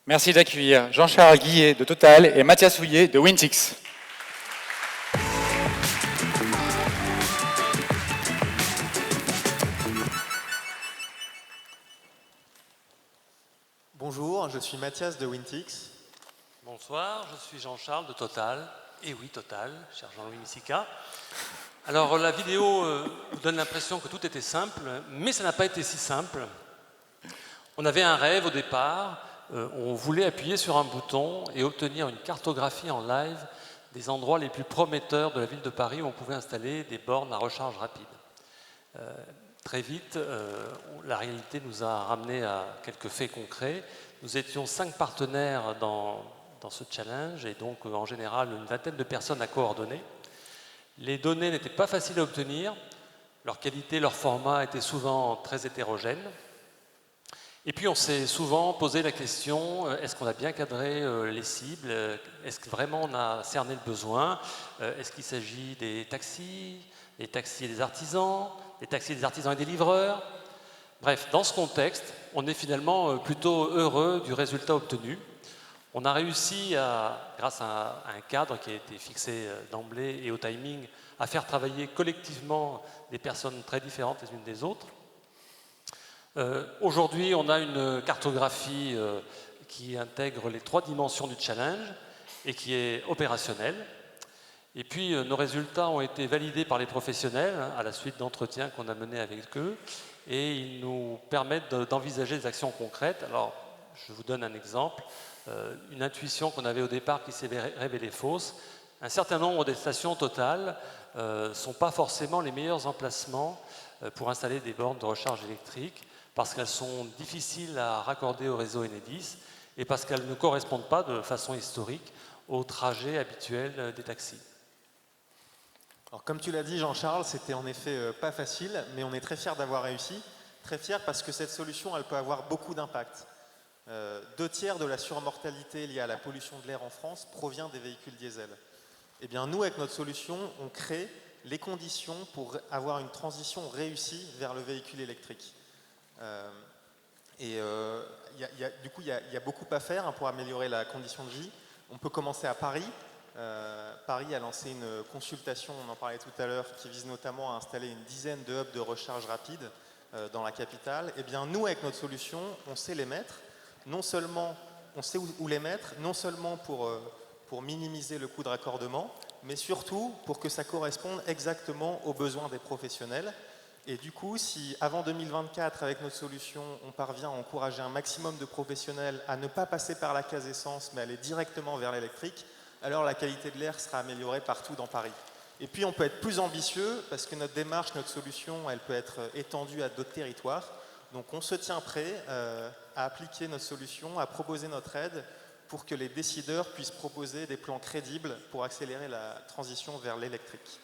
Merci d'accueillir Jean-Charles Guillet de Total et Mathias Houillet de Wintix. Bonjour, je suis Mathias de Wintix. Bonsoir, je suis Jean-Charles de Total. Et oui, Total, cher Jean-Louis Missica. Alors, la vidéo vous donne l'impression que tout était simple, mais ça n'a pas été si simple. On avait un rêve au départ, on voulait appuyer sur un bouton et obtenir une cartographie en live des endroits les plus prometteurs de la ville de Paris où on pouvait installer des bornes à recharge rapide. Très vite, la réalité nous a ramené à quelques faits concrets. Nous étions 5 partenaires dans ce challenge et donc en général une vingtaine de personnes à coordonner. Les données n'étaient pas faciles à obtenir, leur qualité, leur format étaient souvent très hétérogènes. Et puis on s'est souvent posé la question, est-ce qu'on a bien cadré les cibles? Est-ce que vraiment on a cerné le besoin? Est-ce qu'il s'agit des taxis et des artisans et des livreurs? Bref, dans ce contexte, on est finalement plutôt heureux du résultat obtenu. On a réussi, grâce à un cadre qui a été fixé d'emblée et au timing, à faire travailler collectivement des personnes très différentes les unes des autres. Aujourd'hui, on a une cartographie qui intègre les 3 dimensions du challenge et qui est opérationnelle. Et puis, nos résultats ont été validés par les professionnels à la suite d'entretiens qu'on a menés avec eux et ils nous permettent d'envisager des actions concrètes. Alors, je vous donne un exemple. Une intuition qu'on avait au départ qui s'est révélée fausse. Un certain nombre des stations Total ne sont pas forcément les meilleurs emplacements pour installer des bornes de recharge électrique parce qu'elles sont difficiles à raccorder au réseau Enedis et parce qu'elles ne correspondent pas de façon historique au trajet habituel des taxis. Alors, comme tu l'as dit Jean-Charles, c'était en effet pas facile, mais on est très fiers d'avoir réussi. Très fiers parce que cette solution, elle peut avoir beaucoup d'impact. 2/3 de la surmortalité liée à la pollution de l'air en France provient des véhicules diesel. Eh bien, nous, avec notre solution, on crée les conditions pour avoir une transition réussie vers le véhicule électrique. Du coup, il y a beaucoup à faire pour améliorer la condition de vie. On peut commencer à Paris. Paris a lancé une consultation, on en parlait tout à l'heure, qui vise notamment à installer une dizaine de hubs de recharge rapide dans la capitale. Eh bien, nous, avec notre solution, on sait les mettre. Non seulement on sait où les mettre, non seulement pour minimiser le coût de raccordement, mais surtout pour que ça corresponde exactement aux besoins des professionnels. Et du coup, si avant 2024, avec notre solution, on parvient à encourager un maximum de professionnels à ne pas passer par la case essence, mais aller directement vers l'électrique, alors la qualité de l'air sera améliorée partout dans Paris. Et puis on peut être plus ambitieux, parce que notre démarche, notre solution, elle peut être étendue à d'autres territoires. Donc on se tient prêt à appliquer notre solution, à proposer notre aide, pour que les décideurs puissent proposer des plans crédibles pour accélérer la transition vers l'électrique.